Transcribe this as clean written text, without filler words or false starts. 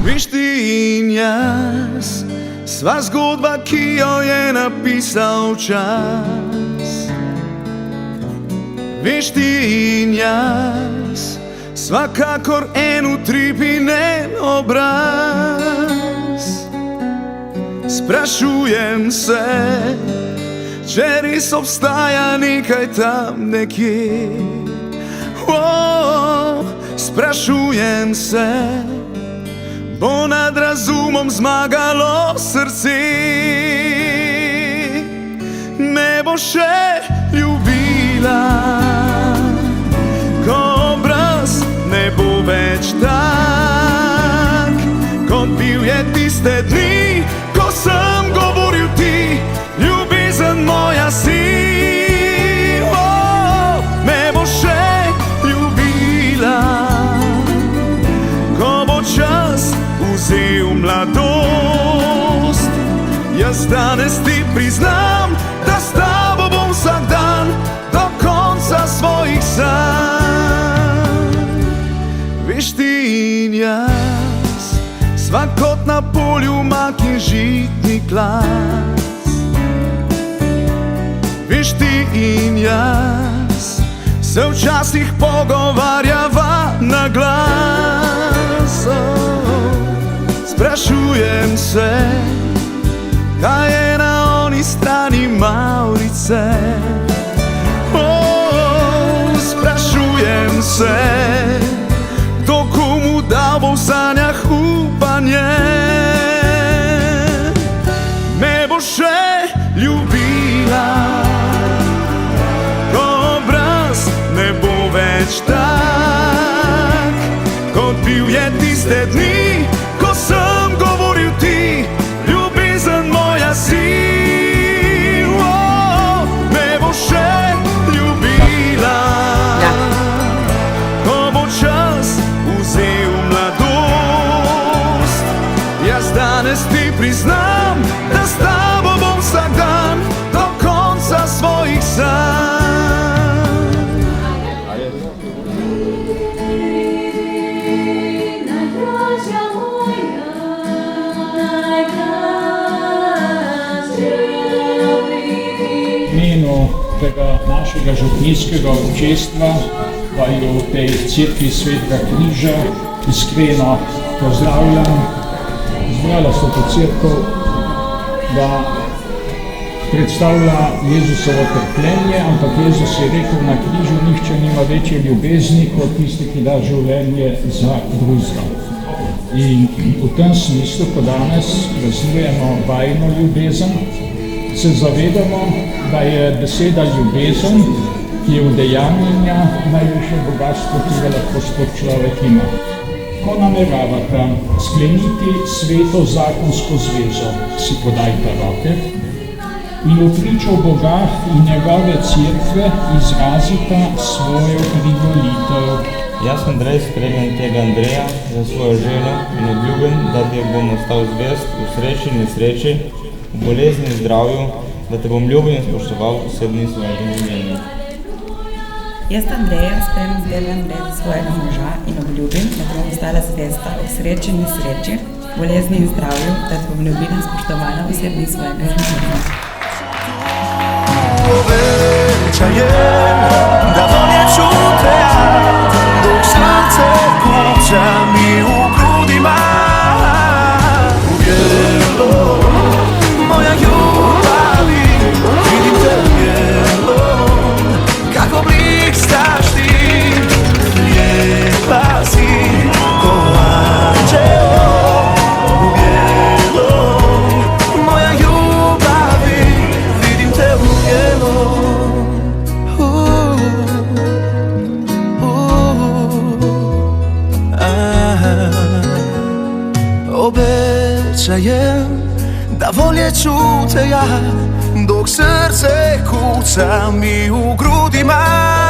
Viš ti in jaz, sva zgodba, ki jo je napisal čas. Viš ti in jaz, sva kakor en utrip in en obraz. Sprašujem se, če res obstaja nekaj tam nekje. Sprašujem se, bo nad razumom zmagalo srce. Me bo še ljubila, ko obraz ne bo več tak, kot bil je tiste dni, ko sem govoril ti, ljubezen moja si. Me bo še ljubila, ko bo čas vzel mladost. Jaz danes ti priznam, da s tabo bom vsak dan do konca svojih sanj. Veš ti in jaz, sva kot na polju mak in žitni klas. Veš ti in jaz, se včasih pogovarjava na glas. Sprašujem se, kaj je na oni strani mavrice. Sprašujem se, kdo komu dal bo v sanjah upanje. Me bo še ljubila, ko obraz ne bo več tak, kot bil je tiste dni, ko sem govoril ti, ljubezen moja si. Me bo še ljubila, ko bo čas vzel mladost. Jaz danes ti priznam, da s tabo bom vsak dan do konca svojih sanj. Tega našega župnijskega občestva pa jo v tej cerkvi Svetega križa iskreno pozdravljam. Zbrala se to cerkev, da predstavlja Jezusovo trpljenje, ampak Jezus je rekel, na križu nihče nima večje ljubezni kot tisti, ki da življenje za drugega. In v tem smislu, ko danes praznujemo vajino ljubezen, se zavedamo, da je beseda ljubezen, ki je udejanjenja najvišje bogatstvo, ki ga lahko sploh človek ima. Ko nameravate skleniti sveto zakonsko zvezo, si podajte roke in v pričo Boga in njegove cerkve izrazite svojo privolitev. Jaz, Andrej, sprejmem tega Andreja za svojo ženo in obljubim, da ti bom ostal zvest v sreči in nesreči, v bolezni in zdravju, da te bom ljubil in spoštoval vse dni svojega življenja. Jaz, Andreja, sprejmem zdaj Andreja za svojega moža in obljubim, da te bom ostala zvesta v sreči in nesreči, v bolezni in zdravju, da te bom ljubila in spoštovala vse dni svojega življenja. Da volje čuteja, dok srce kuca mi v grudi ima. Moja ljubavi, vidim te v bijelom, kako blik staš ti, lijepa si, ko anđeo v bijelom. Moja ljubavi, vidim te v bijelom. Obećajem da volje čuteja, dok srce kuca mi u grudima.